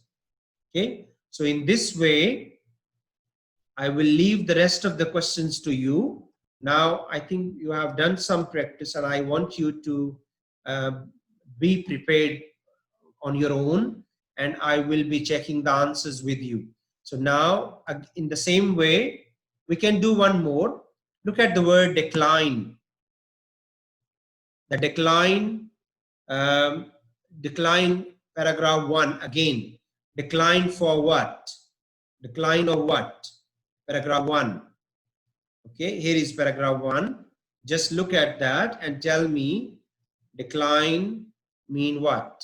Okay, so in this way, I will leave the rest of the questions to you. Now, I think you have done some practice, and I want you to be prepared on your own, and I will be checking the answers with you. So now, in the same way, we can do one more. Look at the word decline. The decline, decline paragraph 1 again. Decline for what? Decline of what? Paragraph 1. Okay, here is paragraph 1. Just look at that and tell me decline mean what?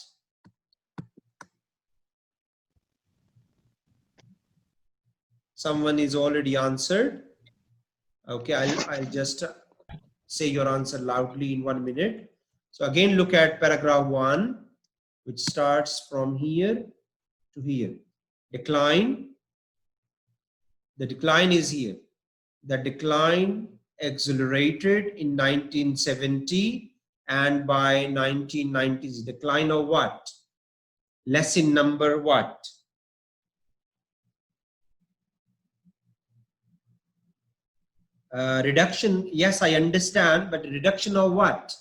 Someone is already answered. Okay, I'll just say your answer loudly in 1 minute. So again, look at paragraph 1, which starts from here to here. Decline. The decline is here. The decline accelerated in 1970, and by 1990s, decline of what? Less in number what? Reduction, yes, I understand, but reduction of what?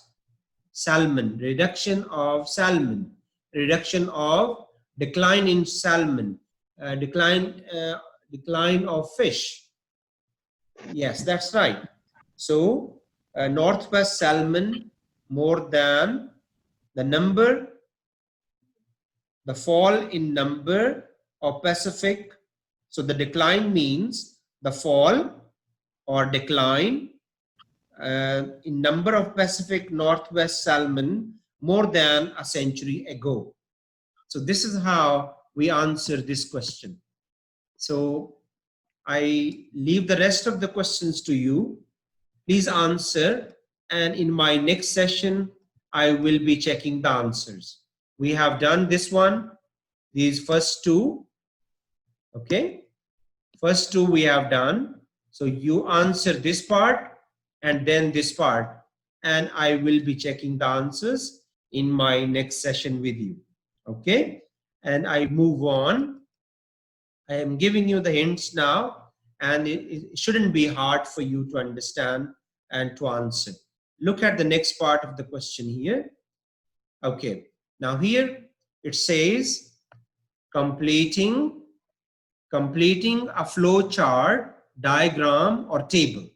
Salmon, reduction of salmon, reduction of decline in salmon, decline of fish. Yes, that's right. So northwest salmon more than the number, the fall in number of Pacific. So the decline means the fall or decline in number of Pacific Northwest salmon more than a century ago. So this is how we answer this question. So I leave the rest of the questions to you. Please answer, and in my next session, I will be checking the answers. We have done this one, these first two. Okay, first two we have done. So you answer this part and then this part, and I will be checking the answers in my next session with you. Okay, and I move on. I am giving you the hints now, and it shouldn't be hard for you to understand and to answer. Look at the next part of the question here. Okay, now here it says completing a flow chart, diagram, or table.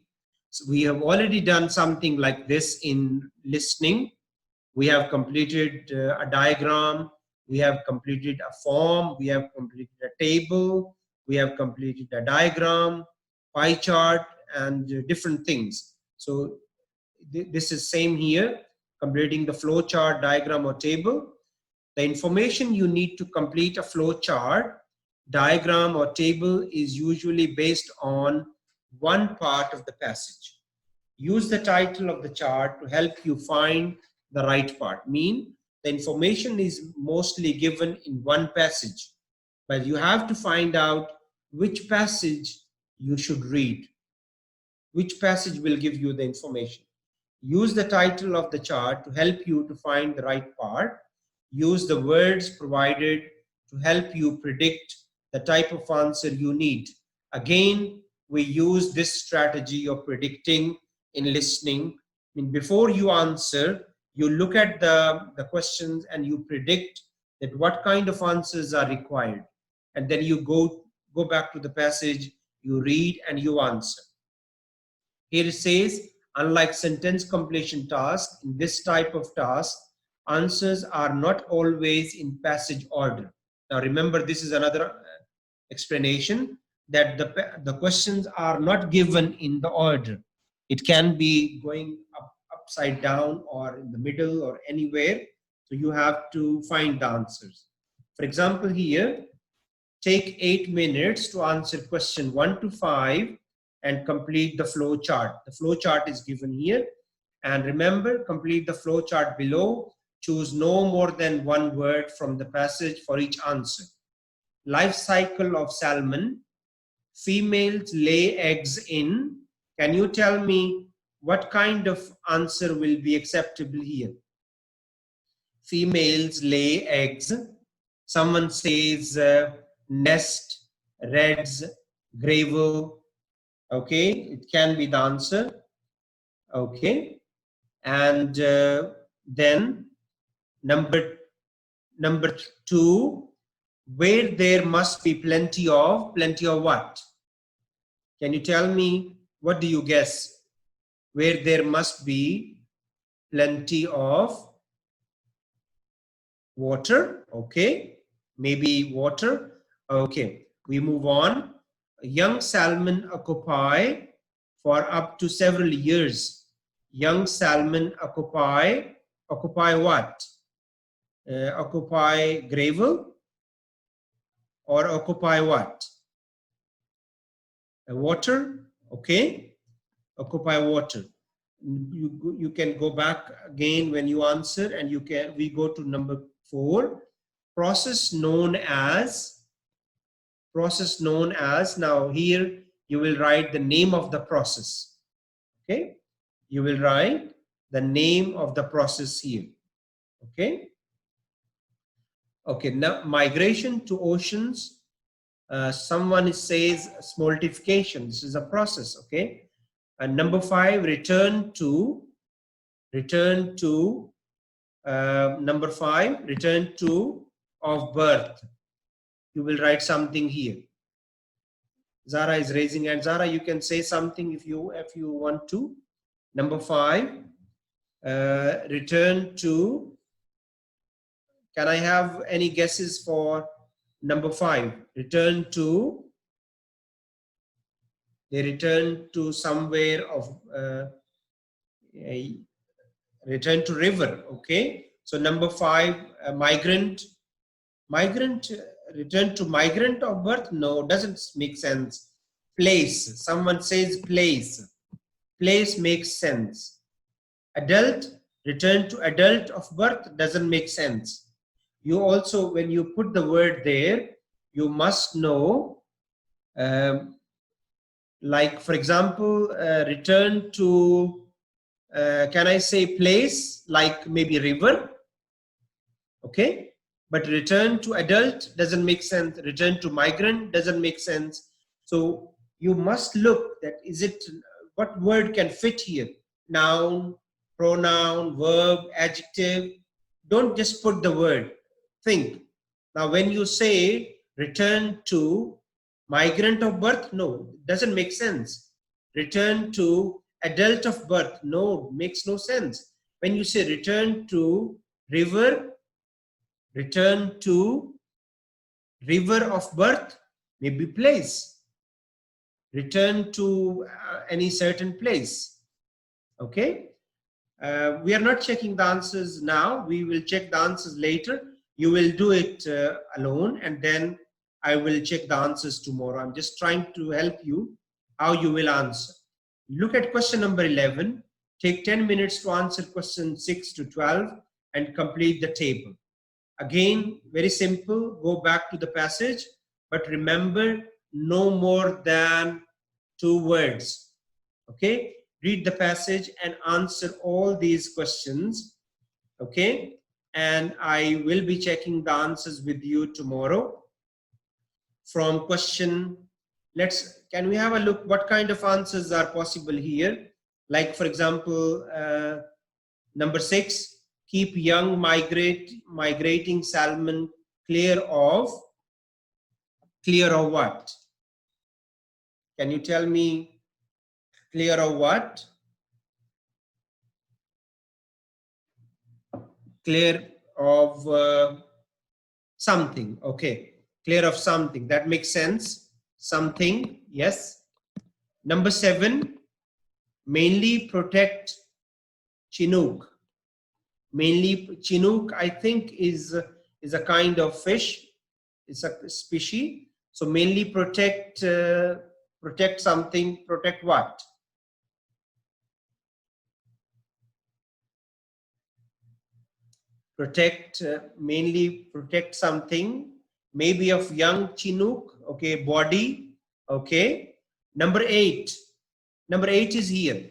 So we have already done something like this in listening. We have completed a diagram, we have completed a form, we have completed a table, we have completed a diagram, pie chart, and different things. So this is same here, completing the flow chart, diagram, or table. The information you need to complete a flow chart, diagram, or table is usually based on one part of the passage. Use the title of the chart to help you find the right part. Mean the information is mostly given in one passage, but you have to find out which passage you should read. Which passage will give you the information. Use the title of the chart to help you to find the right part. Use the words provided to help you predict the type of answer you need. Again, we use this strategy of predicting in listening. I mean, before you answer, you look at the questions and you predict that what kind of answers are required. And then you go back to the passage, you read, and you answer. Here it says, unlike sentence completion task, in this type of task, answers are not always in passage order. Now remember, this is another explanation that the questions are not given in the order. It can be going upside down or in the middle or anywhere. So you have to find the answers. For example, here, take 8 minutes to answer question 1 to 5 and complete the flow chart. The flow chart is given here. And remember, complete the flow chart below. Choose no more than one word from the passage for each answer. Life cycle of salmon. Females lay eggs in. Can you tell me what kind of answer will be acceptable here? Females lay eggs. Someone says nest, reds, gravel. Okay, it can be the answer. Okay, and then number 2, where there must be plenty of what? Can you tell me, what do you guess? Where there must be plenty of water. Okay, maybe water. Okay, we move on. Young salmon occupy for up to several years. Young salmon occupy what? Occupy gravel or occupy what? Water. Okay, occupy water. You can go back again when you answer, and we go to number 4, process known as. Now here you will write the name of the process. Okay, you will write the name of the process here. Okay, now migration to oceans. Someone says smoltification. This is a process. Okay, and number 5, return to number 5, return to of birth. You will write something here. Zara is raising hand. Zara, you can say something if you want to. Number 5, return to. Can I have any guesses for number 5? Return to. They return to somewhere of. Return to river. Okay. So number 5, migrant. Return to migrant of birth? No, doesn't make sense. Place. Someone says place. Place makes sense. Adult, return to adult of birth doesn't make sense. You also, when you put the word there, you must know, like for example, return to, can I say place, like maybe river? Okay. But return to adult doesn't make sense. Return to migrant doesn't make sense. So you must look that what word can fit here? Noun, pronoun, verb, adjective. Don't just put the word. Think. Now, when you say return to migrant of birth, no, it doesn't make sense. Return to adult of birth, no, makes no sense. When you say return to river, return to river of birth, maybe place. Return to any certain place. Okay? We are not checking the answers now. We will check the answers later. You will do it alone, and then I will check the answers tomorrow. I'm just trying to help you how you will answer. Look at question number 11. Take 10 minutes to answer question 6 to 12 and complete the table. Again, very simple. Go back to the passage, but remember, no more than 2 words. Okay? Read the passage and answer all these questions. Okay? And I will be checking the answers with you tomorrow. From question, can we have a look what kind of answers are possible here? Like, for example, number 6, keep young migrating salmon clear of what? Can you tell me clear of what? Clear of something. Okay, clear of something. That makes sense. Something, yes. Number 7, mainly protect Chinook. Mainly Chinook, I think, is a kind of fish. It's a species. So mainly protect something. Protect what? Mainly protect something, maybe of young Chinook. Okay, body. Okay. Number 8 is here.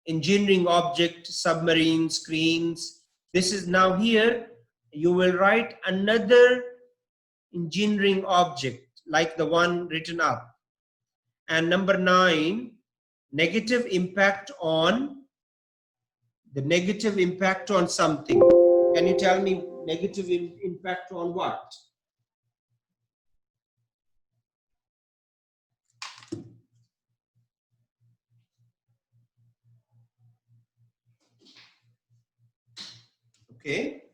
Engineering object, submarine, screens. This is now here. You will write another engineering object like the one written up. And number 9, negative impact on something. Can you tell me negative impact on what? Okay.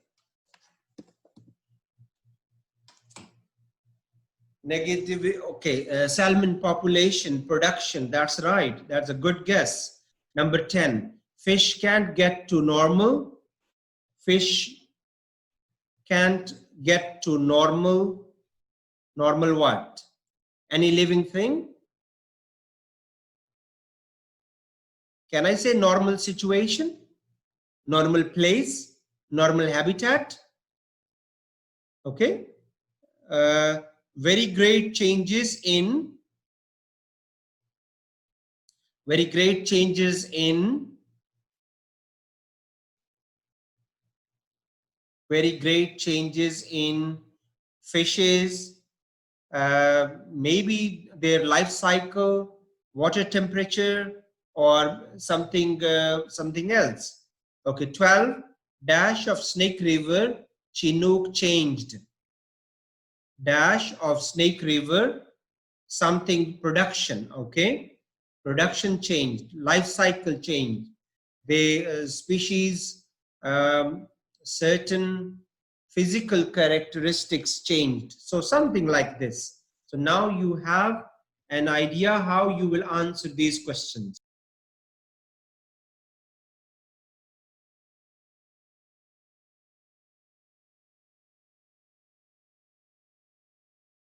Negative, okay, salmon population, production, that's right. That's a good guess. Number 10, fish can't get to normal. Fish can't get to normal. Normal what? Any living thing? Can I say normal situation? Normal place? Normal habitat? Okay. Very great changes in fishes, maybe their life cycle, water temperature, or something else. Okay, 12, dash of Snake River, Chinook changed. Dash of Snake River, something production. Okay, production changed, life cycle changed. The species, certain physical characteristics changed. So something like this. So now you have an idea how you will answer these questions.